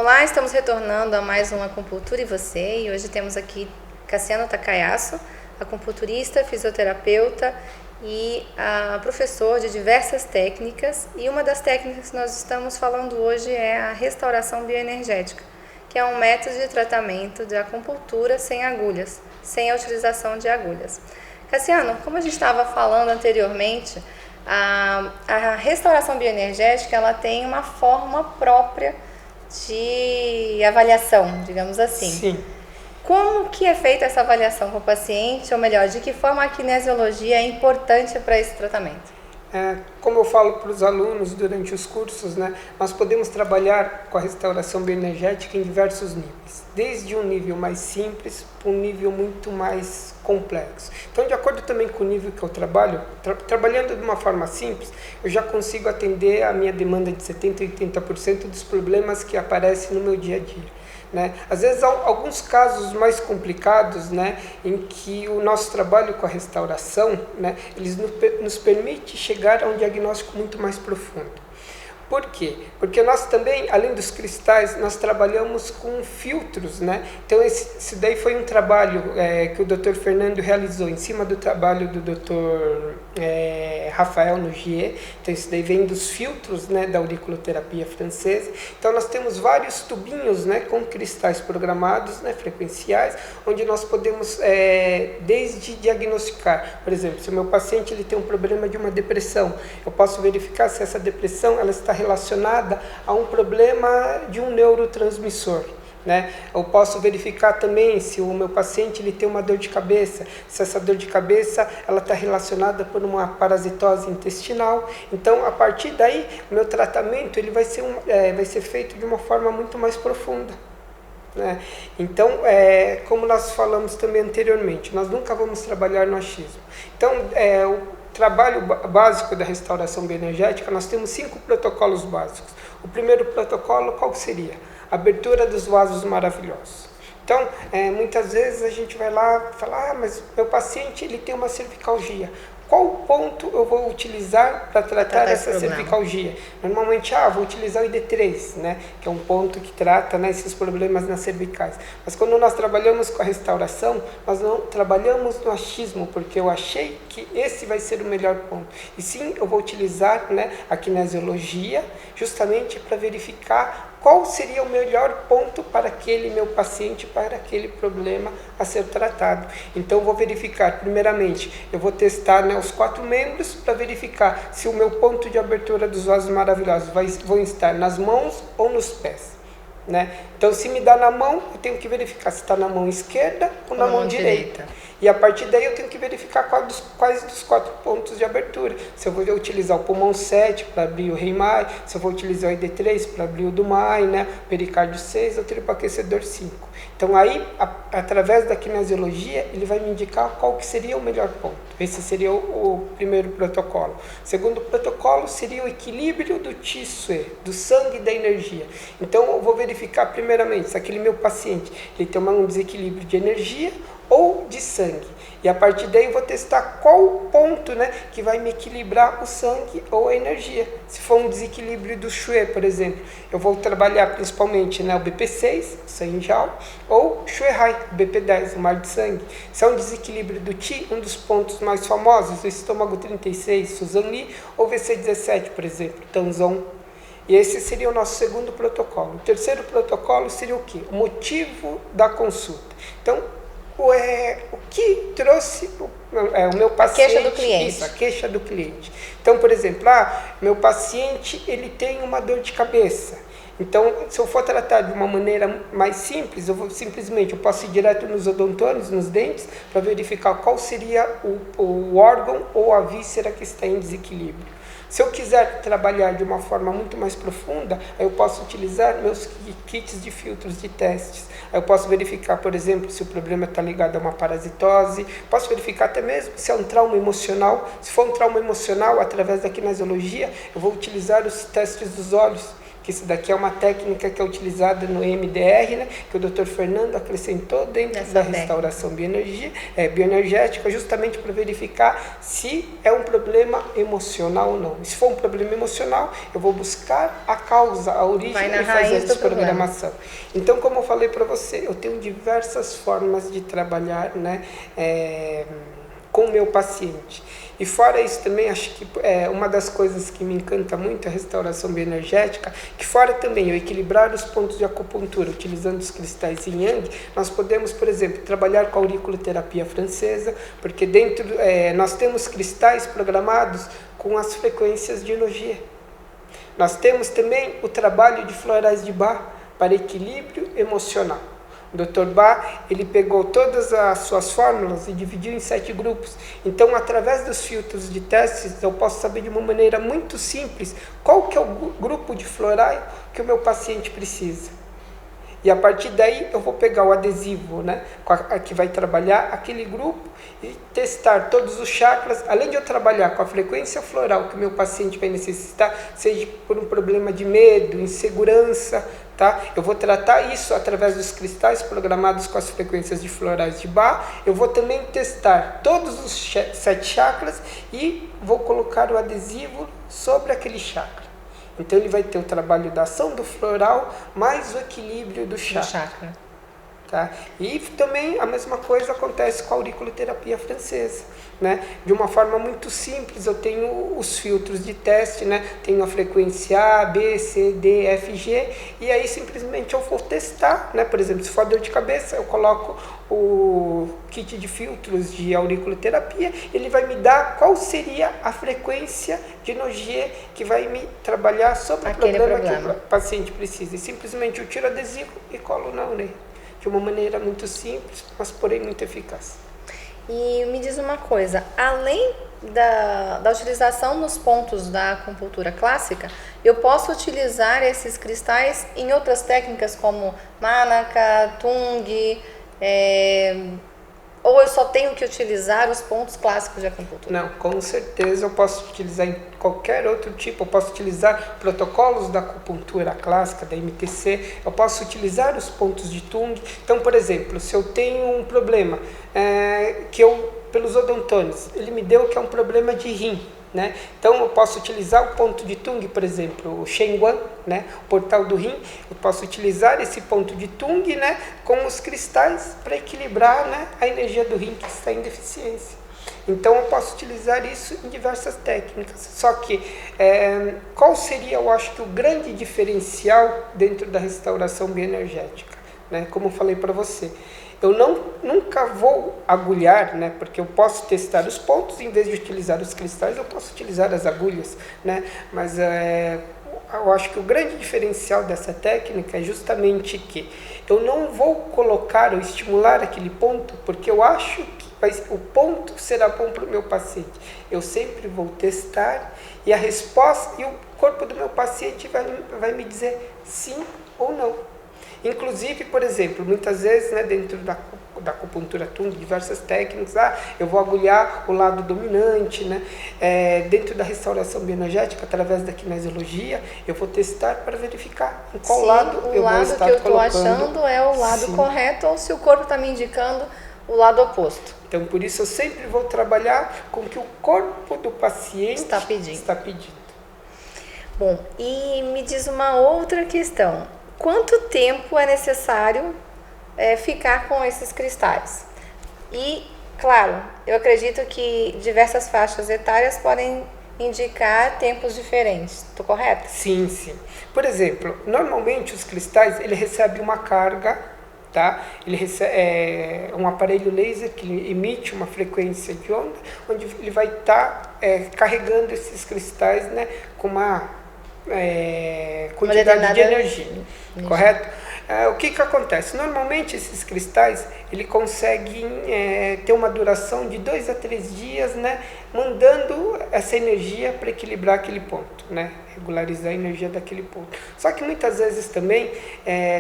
Olá, estamos retornando a mais um Acupuntura e Você, e hoje temos aqui Cassiano Takayasu, acupunturista, fisioterapeuta e professor de diversas técnicas, e uma das técnicas que nós estamos falando hoje é a restauração bioenergética, que é um método de tratamento de acupuntura sem agulhas, sem a utilização de agulhas. Cassiano, como a gente estava falando anteriormente, a restauração bioenergética ela tem uma forma própria de avaliação, digamos assim. Sim. Como que é feita essa avaliação com o paciente, ou melhor, de que forma a kinesiologia é importante para esse tratamento? Como eu falo para os alunos durante os cursos, nós podemos trabalhar com a restauração bioenergética em diversos níveis, desde um nível mais simples para um nível muito mais complexo. Então, de acordo também com o nível que eu trabalho, trabalhando de uma forma simples, eu já consigo atender a minha demanda de 70% a 80% dos problemas que aparecem no meu dia a dia. Às vezes há alguns casos mais complicados, em que o nosso trabalho com a restauração, eles nos permite chegar a um diagnóstico muito mais profundo. Por quê? Porque nós também, além dos cristais, nós trabalhamos com filtros, Então esse daí foi um trabalho que o Dr. Fernando realizou em cima do trabalho do Dr. Rafael Nogier. Então isso daí vem dos filtros, da auriculoterapia francesa. Então nós temos vários tubinhos, com cristais programados, frequenciais, onde nós podemos desde diagnosticar, por exemplo, se o meu paciente ele tem um problema de uma depressão, eu posso verificar se essa depressão ela está relacionada a um problema de um neurotransmissor. Eu posso verificar também se o meu paciente ele tem uma dor de cabeça, se essa dor de cabeça ela está relacionada por uma parasitose intestinal. Então, a partir daí, o meu tratamento ele vai ser feito de uma forma muito mais profunda. Então, como nós falamos também anteriormente, nós nunca vamos trabalhar no achismo. Então, o trabalho básico da restauração bioenergética, nós temos 5 protocolos básicos. O primeiro protocolo, qual seria? Abertura dos vasos maravilhosos. Então, muitas vezes a gente vai lá e fala, mas meu paciente ele tem uma cervicalgia. Qual ponto eu vou utilizar para tratar essa cervicalgia? Normalmente, vou utilizar o ID3, que é um ponto que trata esses problemas nas cervicais. Mas quando nós trabalhamos com a restauração, nós não trabalhamos no achismo, porque eu achei que esse vai ser o melhor ponto. E sim, eu vou utilizar a kinesiologia justamente para verificar qual seria o melhor ponto para aquele meu paciente, para aquele problema a ser tratado. Então, eu vou verificar, primeiramente, eu vou testar os 4 membros para verificar se o meu ponto de abertura dos vasos maravilhosos vão estar nas mãos ou nos pés. Então, se me dá na mão, eu tenho que verificar se está na mão esquerda ou na mão direita. E a partir daí eu tenho que verificar quais dos 4 pontos de abertura. Se eu vou utilizar o pulmão 7 para abrir o Reimai, se eu vou utilizar o ID3 para abrir o Dumai, pericárdio 6, o tripoaquecedor 5. Então aí, através da kinesiologia, ele vai me indicar qual que seria o melhor ponto. Esse seria o primeiro protocolo. O segundo protocolo seria o equilíbrio do Qi Sui, do sangue e da energia. Então eu vou verificar primeiramente se aquele meu paciente ele tem um desequilíbrio de energia ou de sangue. E a partir daí eu vou testar qual ponto que vai me equilibrar o sangue ou a energia. Se for um desequilíbrio do Shui, por exemplo, eu vou trabalhar principalmente o BP6, o Sanjiao, ou Shui Hai, o BP10, o mar de sangue. Se é um desequilíbrio do Qi, um dos pontos mais famosos, o estômago 36, Suzan Li, ou VC17, por exemplo, Tanzong. E esse seria o nosso segundo protocolo. O terceiro protocolo seria o quê? O motivo da consulta. Então, o que trouxe o meu paciente... Queixa do cliente. Isso, a queixa do cliente. Então, por exemplo, meu paciente ele tem uma dor de cabeça. Então, se eu for tratar de uma maneira mais simples, eu posso ir direto nos odontônios, nos dentes, para verificar qual seria o órgão ou a víscera que está em desequilíbrio. Se eu quiser trabalhar de uma forma muito mais profunda, aí eu posso utilizar meus kits de filtros de testes. Aí eu posso verificar, por exemplo, se o problema está ligado a uma parasitose. Posso verificar até mesmo se é um trauma emocional. Se for um trauma emocional, através da kinesiologia, eu vou utilizar os testes dos olhos. que isso daqui é uma técnica que é utilizada no EMDR, né, que o Dr. Fernando acrescentou dentro da restauração bioenergética, justamente para verificar se é um problema emocional ou não. E se for um problema emocional, eu vou buscar a causa, a origem e fazer a desprogramação. Então, como eu falei para você, eu tenho diversas formas de trabalhar, né, com o meu paciente. E fora isso também, acho que uma das coisas que me encanta muito é a restauração bioenergética, que fora também eu equilibrar os pontos de acupuntura utilizando os cristais yin yang, nós podemos, por exemplo, trabalhar com a auriculoterapia francesa, porque dentro nós temos cristais programados com as frequências de Nogier. Nós temos também o trabalho de florais de Bach para equilíbrio emocional. O Dr. Bach, ele pegou todas as suas fórmulas e dividiu em 7 grupos. Então, através dos filtros de testes, eu posso saber de uma maneira muito simples qual que é o grupo de floral que o meu paciente precisa. E a partir daí eu vou pegar o adesivo, né, que vai trabalhar aquele grupo e testar todos os chakras, além de eu trabalhar com a frequência floral que o meu paciente vai necessitar, seja por um problema de medo, insegurança, tá? Eu vou tratar isso através dos cristais programados com as frequências de florais de Bach. Eu vou também testar todos os 7 chakras e vou colocar o adesivo sobre aquele chakra. Então ele vai ter o trabalho da ação do floral mais o equilíbrio do chakra. Tá? E também a mesma coisa acontece com a auriculoterapia francesa, né? De uma forma muito simples, eu tenho os filtros de teste, né? Tenho a frequência A, B, C, D, F, G, e aí simplesmente eu vou testar, né? Por exemplo, se for dor de cabeça, eu coloco o kit de filtros de auriculoterapia, ele vai me dar qual seria a frequência de Nogier que vai me trabalhar sobre o problema que o paciente precisa. E simplesmente eu tiro o adesivo e colo na orelha. De uma maneira muito simples, mas porém muito eficaz. E me diz uma coisa, além da utilização nos pontos da acupuntura clássica, eu posso utilizar esses cristais em outras técnicas como Manaka, Tung, ou eu só tenho que utilizar os pontos clássicos de acupuntura? Não, com certeza eu posso utilizar em qualquer outro tipo. Eu posso utilizar protocolos da acupuntura clássica, da MTC, eu posso utilizar os pontos de Tung. Então, por exemplo, se eu tenho um problema pelos odontônios, ele me deu que é um problema de rim, né? Então eu posso utilizar o ponto de Tung, por exemplo, o Shenguan, né? O portal do rim, eu posso utilizar esse ponto de Tung, né? Com os cristais para equilibrar, né? A energia do rim que está em deficiência. Então eu posso utilizar isso em diversas técnicas. Só que qual seria, eu acho que o grande diferencial dentro da restauração bioenergética, né? Como eu falei para você, eu nunca vou agulhar, né? Porque eu posso testar os pontos, em vez de utilizar os cristais, eu posso utilizar as agulhas, né? Mas eu acho que o grande diferencial dessa técnica é justamente que eu não vou colocar ou estimular aquele ponto, porque eu acho que o ponto será bom para o meu paciente. Eu sempre vou testar e a resposta, e o corpo do meu paciente vai me dizer sim ou não. Inclusive, por exemplo, muitas vezes, né, dentro da acupuntura Tung, diversas técnicas, eu vou agulhar o lado dominante, né? Dentro da restauração bioenergética, através da kinesiologia, eu vou testar para verificar em qual lado eu vou estar colocando. O lado que eu estou achando é o lado correto, ou se o corpo está me indicando o lado oposto. Então, por isso eu sempre vou trabalhar com o que o corpo do paciente está pedindo. Bom, e me diz uma outra questão. Quanto tempo é necessário ficar com esses cristais? E, claro, eu acredito que diversas faixas etárias podem indicar tempos diferentes. Estou correta? Sim, sim. Por exemplo, normalmente os cristais, ele recebe uma carga, tá? Ele recebe um aparelho laser que emite uma frequência de onda, onde ele vai estar carregando esses cristais, né, com uma quantidade de energia, correto? O que acontece? Normalmente esses cristais ele conseguem ter uma duração de 2 a 3 dias, né, mandando essa energia para equilibrar aquele ponto, né, regularizar a energia daquele ponto. Só que muitas vezes também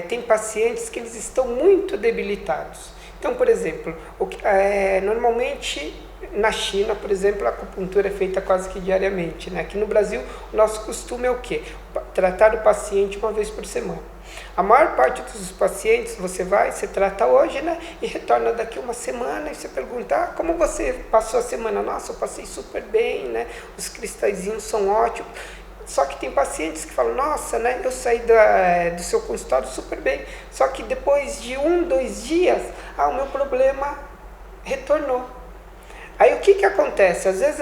tem pacientes que eles estão muito debilitados. Então, por exemplo, normalmente na China, por exemplo, a acupuntura é feita quase que diariamente, né? Aqui no Brasil, o nosso costume é o quê? Tratar o paciente uma vez por semana. A maior parte dos pacientes, você trata hoje, né? E retorna daqui uma semana e você pergunta, como você passou a semana? Nossa, eu passei super bem, né? Os cristalzinhos são ótimos. Só que tem pacientes que falam, nossa, né? Eu saí do seu consultório super bem. Só que depois de 1, 2 dias, o meu problema retornou. Aí o que acontece? Às vezes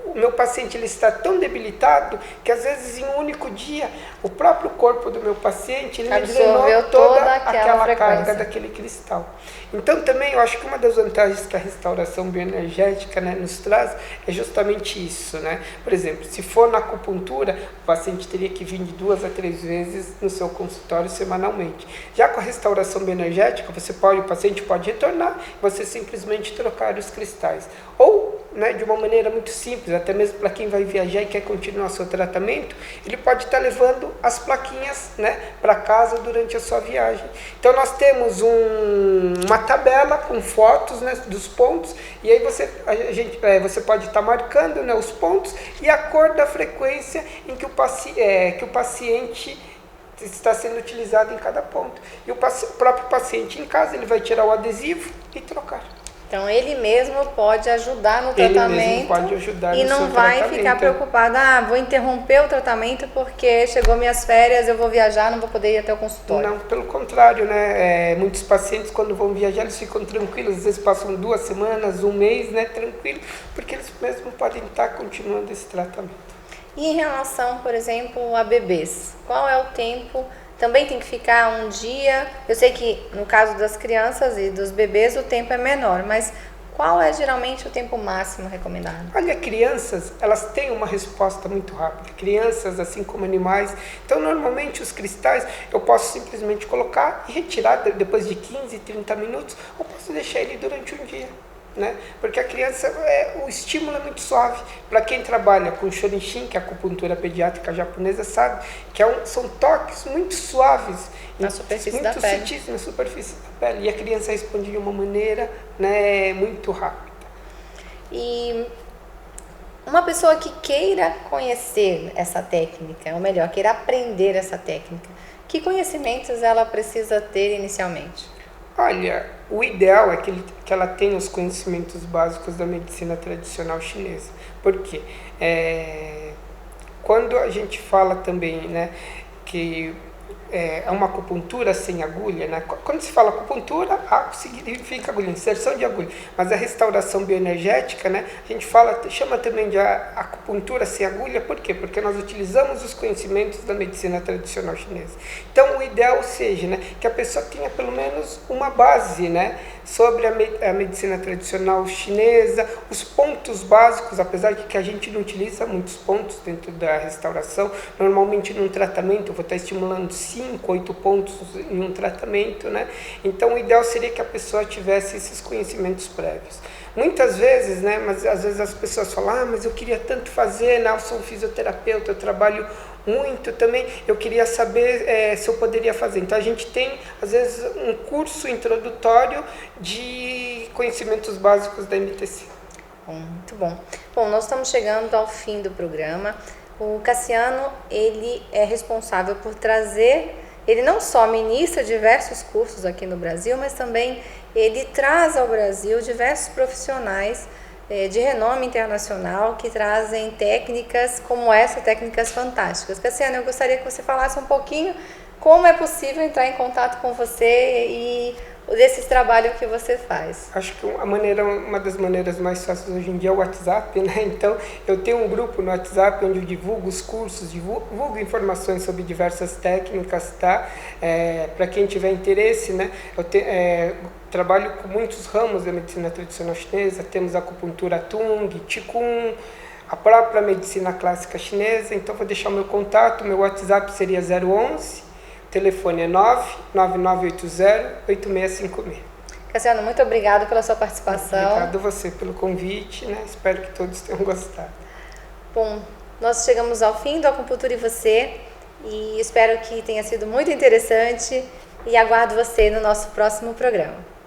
o meu paciente ele está tão debilitado que às vezes em um único dia o próprio corpo do meu paciente ele absorveu toda aquela carga daquele cristal. Então também eu acho que uma das vantagens que a restauração bioenergética, né, nos traz é justamente isso, né? Por exemplo, se for na acupuntura, o paciente teria que vir de 2 a 3 vezes no seu consultório semanalmente. Já com a restauração bioenergética, o paciente pode retornar, você simplesmente trocar os cristais. Ou, né, de uma maneira muito simples, até mesmo para quem vai viajar e quer continuar seu tratamento, ele pode estar levando as plaquinhas, né, para casa durante a sua viagem. Então nós temos uma tabela com fotos, né, dos pontos, e aí você pode estar marcando, né, os pontos e a cor da frequência em que o paciente está sendo utilizado em cada ponto. E o próprio paciente em casa ele vai tirar o adesivo e trocar. Então, ele mesmo pode ajudar no tratamento. Ele mesmo pode ajudar e no seu não vai tratamento. Ficar preocupado, vou interromper o tratamento porque chegou minhas férias, eu vou viajar, não vou poder ir até o consultório. Não, pelo contrário, né? Muitos pacientes, quando vão viajar, eles ficam tranquilos, às vezes passam 2 semanas, 1 mês, né, tranquilo, porque eles mesmos podem estar continuando esse tratamento. E em relação, por exemplo, a bebês, qual é o tempo? Também tem que ficar um dia. Eu sei que no caso das crianças e dos bebês o tempo é menor, mas qual é geralmente o tempo máximo recomendado? Olha, crianças, elas têm uma resposta muito rápida. Crianças, assim como animais. Então, normalmente, os cristais eu posso simplesmente colocar e retirar depois de 15, 30 minutos, ou posso deixar ele durante um dia. Né? Porque a criança, o estímulo é muito suave. Para quem trabalha com Shorin-shin, que é a acupuntura pediátrica japonesa, sabe que são toques muito suaves, na superfície muito da pele. sutis na superfície da pele. E a criança responde de uma maneira, né, muito rápida. E uma pessoa que queira conhecer essa técnica, ou melhor, queira aprender essa técnica, que conhecimentos ela precisa ter inicialmente? Olha, o ideal é que ela tenha os conhecimentos básicos da medicina tradicional chinesa. Por quê? Quando a gente fala também, né, que é uma acupuntura sem agulha, né? Quando se fala acupuntura, significa agulha, inserção de agulha. Mas a restauração bioenergética, né, a gente chama também de acupuntura sem agulha, por quê? Porque nós utilizamos os conhecimentos da medicina tradicional chinesa. Então, o ideal seja, né, que a pessoa tenha pelo menos uma base, né, sobre a medicina tradicional chinesa, os pontos básicos, apesar de que a gente não utiliza muitos pontos dentro da restauração. Normalmente, num tratamento, eu vou estar estimulando 5, 8 pontos em um tratamento, né? Então, o ideal seria que a pessoa tivesse esses conhecimentos prévios. Muitas vezes, né, mas às vezes as pessoas falam, mas eu queria tanto fazer, né, eu sou um fisioterapeuta, eu trabalho muito também, eu queria saber se eu poderia fazer. Então, a gente tem, às vezes, um curso introdutório de conhecimentos básicos da MTC. Muito bom. Bom, nós estamos chegando ao fim do programa. O Cassiano, ele é responsável por trazer, ele não só ministra diversos cursos aqui no Brasil, mas também ele traz ao Brasil diversos profissionais de renome internacional que trazem técnicas como essa, técnicas fantásticas. Cassiano, eu gostaria que você falasse um pouquinho como é possível entrar em contato com você e desses trabalhos que você faz. Acho que uma das maneiras mais fáceis hoje em dia é o WhatsApp, né? Então, eu tenho um grupo no WhatsApp onde eu divulgo os cursos, divulgo informações sobre diversas técnicas, tá? Para quem tiver interesse, né? Eu trabalho com muitos ramos da medicina tradicional chinesa, temos acupuntura Tung, Qigong, a própria medicina clássica chinesa. Então, vou deixar o meu contato, meu WhatsApp seria 011, o telefone é 99980-8656. Cassiano, muito obrigado pela sua participação. Obrigado a você pelo convite, né? Espero que todos tenham gostado. Bom, nós chegamos ao fim do Acupuntura e Você e espero que tenha sido muito interessante e aguardo você no nosso próximo programa.